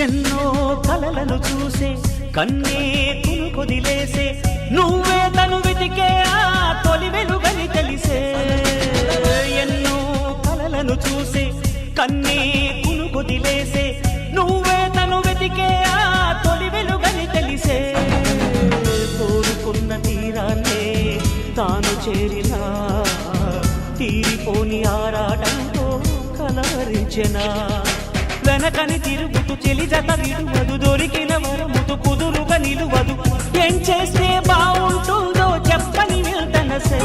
ఎన్నో కలలను చూసే కన్నే కొదిలేసే నువ్వే తను వెతికే ఆ తొలి వెలుగని తెలిసే ఎన్నో కలలను చూసే కన్నే కొదిలేసే నువ్వే తను వెతికే ఆ తొలి వెలుగని తెలిసే కోరుకున్న తీరాన్నే తాను చేరినా తీరిపోని ఆరాటంతో కలవరించెనా వెనకని తిరుగుతూ చెలి జత విడువదు దొరికిన వరముతు కుదురుగా నిలువదు ఏం చేస్తే బాగుంటుందో చెప్పని వెళ్తనసే